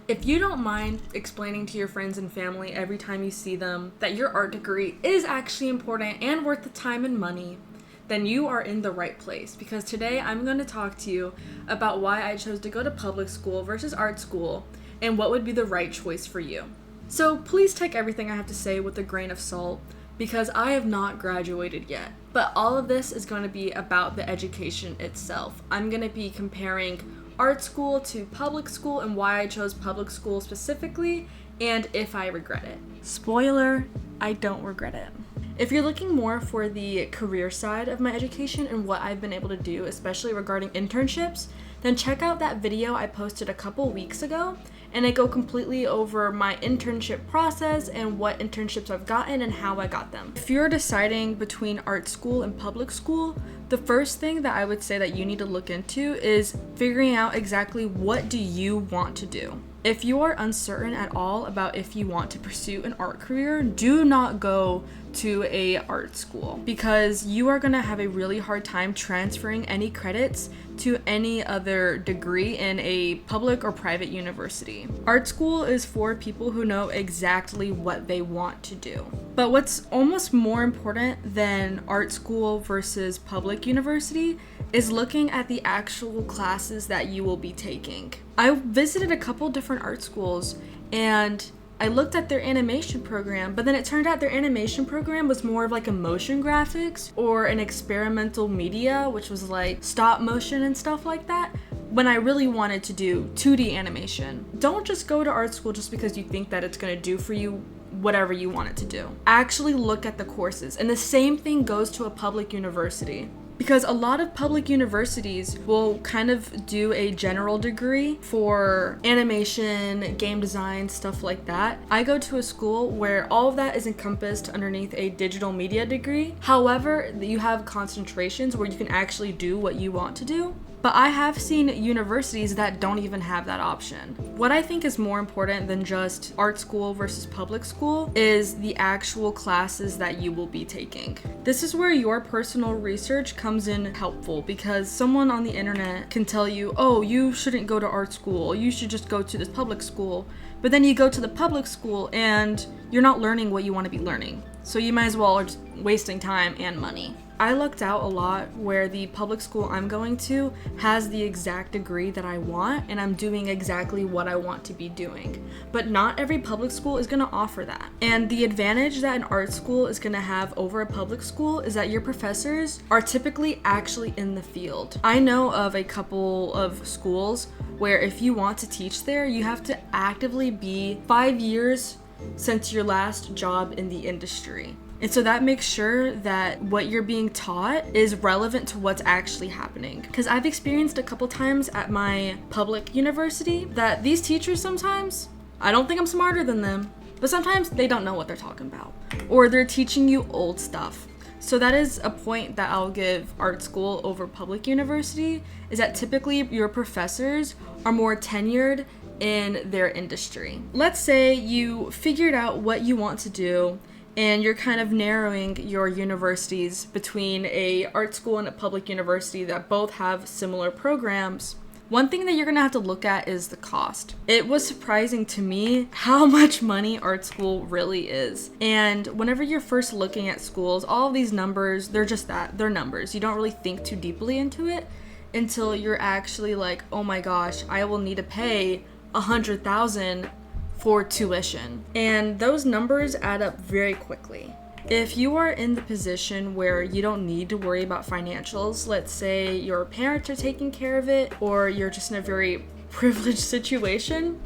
If you don't mind explaining to your friends and family every time you see them that your art degree is actually important and worth the time and money, then you are in the right place, because today I'm going to talk to you about why I chose to go to public school versus art school and what would be the right choice for you. So please take everything I have to say with a grain of salt, because I have not graduated yet. But all of this is going to be about the education itself. I'm going to be comparing art school to public school and why I chose public school specifically, and if I regret it. Spoiler, I don't regret it. If you're looking more for the career side of my education and what I've been able to do, especially regarding internships, then check out that video I posted a couple weeks ago, and I go completely over my internship process and what internships I've gotten and how I got them. If you're deciding between art school and public school, the first thing that I would say that you need to look into is figuring out exactly what do you want to do. If you are uncertain at all about if you want to pursue an art career, do not go to a art school, because you are going to have a really hard time transferring any credits to any other degree in a public or private university. Art school is for people who know exactly what they want to do. But what's almost more important than art school versus public university is looking at the actual classes that you will be taking. I visited a couple different art schools and I looked at their animation program, but then it turned out their animation program was more of like a motion graphics or an experimental media, which was like stop motion and stuff like that, when I really wanted to do 2D animation. Don't just go to art school just because you think that it's going to do for you whatever you want it to do. Actually look at the courses. And the same thing goes to a public university, because a lot of public universities will kind of do a general degree for animation, game design, stuff like that. I go to a school where all of that is encompassed underneath a digital media degree. However, you have concentrations where you can actually do what you want to do. But I have seen universities that don't even have that option. What I think is more important than just art school versus public school is the actual classes that you will be taking. This is where your personal research comes in helpful, because someone on the internet can tell you, oh, you shouldn't go to art school, you should just go to this public school. But then you go to the public school and you're not learning what you want to be learning. So you might as well are just wasting time and money. I lucked out a lot where the public school I'm going to has the exact degree that I want, and I'm doing exactly what I want to be doing. But not every public school is going to offer that. And the advantage that an art school is going to have over a public school is that your professors are typically actually in the field. I know of a couple of schools where if you want to teach there, you have to actively be 5 years since your last job in the industry. And so that makes sure that what you're being taught is relevant to what's actually happening. Because I've experienced a couple times at my public university that these teachers sometimes, I don't think I'm smarter than them, but sometimes they don't know what they're talking about. Or they're teaching you old stuff. So that is a point that I'll give art school over public university, is that typically your professors are more tenured in their industry. Let's say you figured out what you want to do and you're kind of narrowing your universities between a art school and a public university that both have similar programs. One thing that you're gonna have to look at is the cost. It was surprising to me how much money art school really is. And whenever you're first looking at schools, all of these numbers, they're just that, they're numbers. You don't really think too deeply into it until you're actually like, oh my gosh, I will need to pay $100,000 for tuition. And those numbers add up very quickly. If you are in the position where you don't need to worry about financials, let's say your parents are taking care of it, or you're just in a very privileged situation,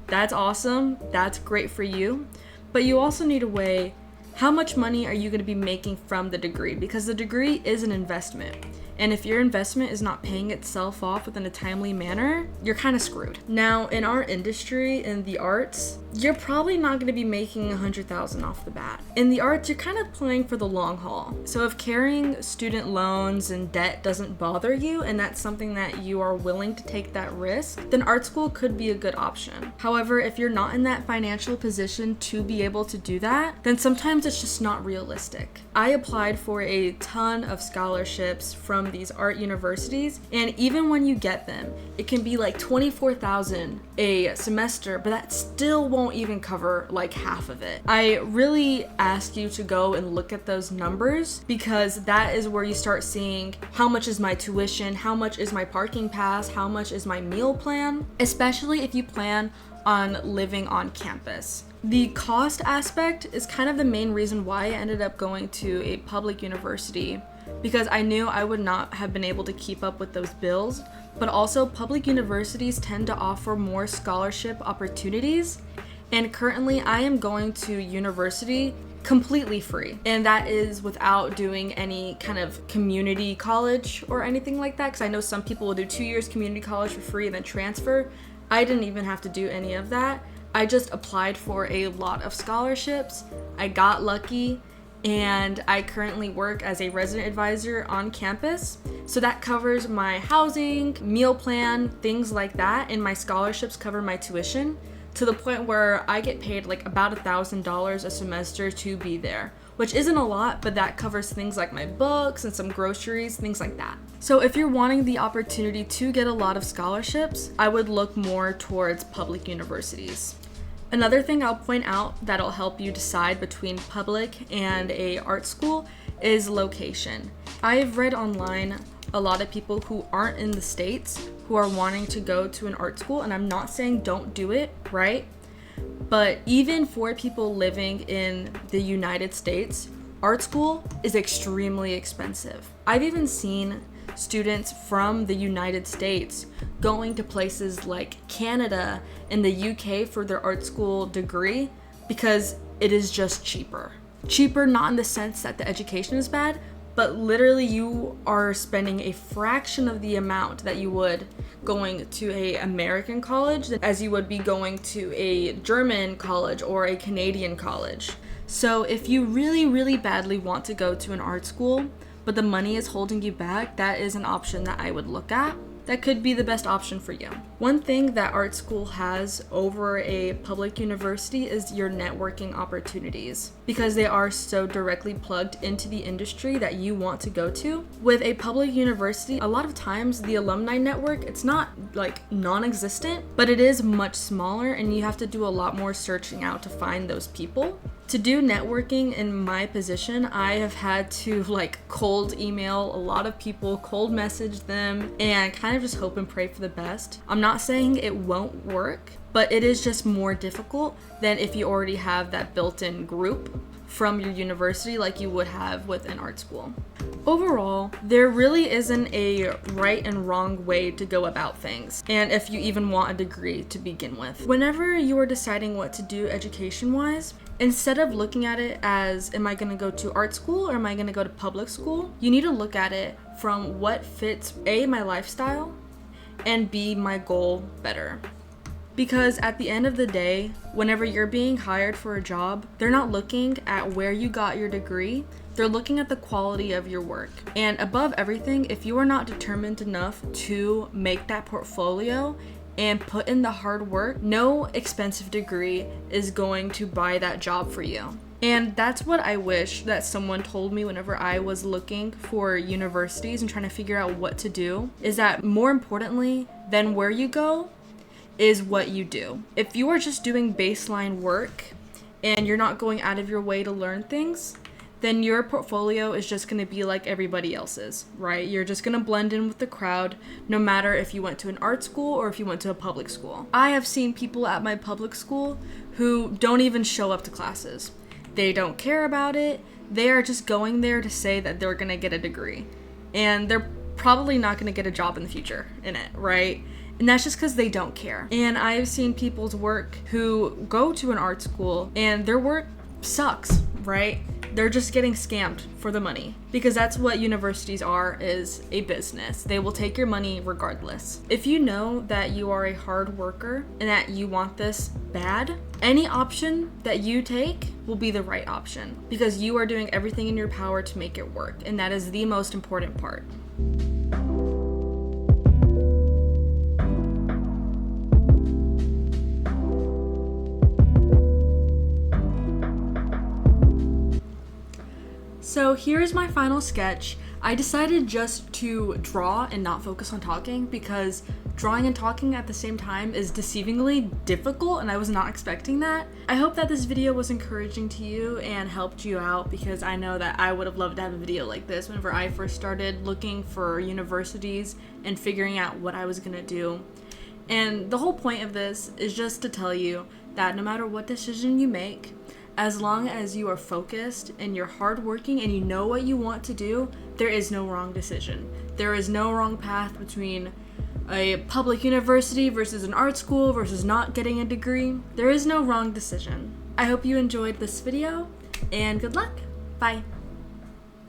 that's awesome. That's great for you. But you also need to weigh how much money are you going to be making from the degree, because the degree is an investment. And if your investment is not paying itself off within a timely manner, you're kind of screwed. Now, in our industry, in the arts, you're probably not going to be making $100,000 off the bat. In the arts, you're kind of playing for the long haul. So if carrying student loans and debt doesn't bother you, and that's something that you are willing to take that risk, then art school could be a good option. However, if you're not in that financial position to be able to do that, then sometimes it's just not realistic. I applied for a ton of scholarships from these art universities, and even when you get them, it can be like $24,000 a semester, but that still won't even cover like half of it. I really ask you to go and look at those numbers, because that is where you start seeing how much is my tuition, how much is my parking pass, how much is my meal plan, especially if you plan on living on campus. The cost aspect is kind of the main reason why I ended up going to a public university, because I knew I would not have been able to keep up with those bills. But also, public universities tend to offer more scholarship opportunities, and currently I am going to university completely free, and that is without doing any kind of community college or anything like that, because I know some people will do 2 years community college for free and then transfer. I didn't even have to do any of that. I just applied for a lot of scholarships. I got lucky, and I currently work as a resident advisor on campus. So that covers my housing, meal plan, things like that, and my scholarships cover my tuition, to the point where I get paid like about $1,000 a semester to be there, which isn't a lot, but that covers things like my books and some groceries, things like that. So if you're wanting the opportunity to get a lot of scholarships, I would look more towards public universities. Another thing I'll point out that'll help you decide between public and a art school is location. I've read online a lot of people who aren't in the States who are wanting to go to an art school, and I'm not saying don't do it, right? But even for people living in the United States, art school is extremely expensive. I've even seen students from the United States going to places like Canada and the UK for their art school degree, because it is just cheaper. Cheaper not in the sense that the education is bad, but literally you are spending a fraction of the amount that you would going to a American college as you would be going to a German college or a Canadian college. So if you really, really badly want to go to an art school, but the money is holding you back, that is an option that I would look at. That could be the best option for you. One thing that art school has over a public university is your networking opportunities, because they are so directly plugged into the industry that you want to go to. With a public university, a lot of times the alumni network, it's not like non-existent, but it is much smaller, and you have to do a lot more searching out to find those people. To do networking in my position, I have had to like cold email a lot of people, cold message them, and kind of just hope and pray for the best. I'm not saying it won't work, but it is just more difficult than if you already have that built-in group from your university like you would have with an art school. Overall, there really isn't a right and wrong way to go about things, and if you even want a degree to begin with. Whenever you are deciding what to do education-wise, instead of looking at it as, am I going to go to art school or am I going to go to public school? You need to look at it from what fits A, my lifestyle, and B, my goal better. Because at the end of the day, whenever you're being hired for a job, they're not looking at where you got your degree, they're looking at the quality of your work. And above everything, if you are not determined enough to make that portfolio and put in the hard work, no expensive degree is going to buy that job for you. And that's what I wish that someone told me whenever I was looking for universities and trying to figure out what to do, is that more importantly than where you go is what you do. If you are just doing baseline work and you're not going out of your way to learn things, then your portfolio is just going to be like everybody else's, right? You're just going to blend in with the crowd, no matter if you went to an art school or if you went to a public school. I have seen people at my public school who don't even show up to classes. They don't care about it. They are just going there to say that they're going to get a degree. And they're probably not going to get a job in the future in it, right? And that's just because they don't care. And I've seen people's work who go to an art school and their work sucks, right? they're just getting scammed for the money, because that's what universities are, is a business. They will take your money regardless. If you know that you are a hard worker and that you want this bad, any option that you take will be the right option, because you are doing everything in your power to make it work, and that is the most important part. So here's my final sketch. I decided just to draw and not focus on talking, because drawing and talking at the same time is deceivingly difficult, and I was not expecting that. I hope that this video was encouraging to you and helped you out, because I know that I would have loved to have a video like this whenever I first started looking for universities and figuring out what I was gonna do. And the whole point of this is just to tell you that no matter what decision you make, as long as you are focused and you're hardworking and you know what you want to do, there is no wrong decision. There is no wrong path between a public university versus an art school versus not getting a degree. There is no wrong decision. I hope you enjoyed this video, and good luck. Bye.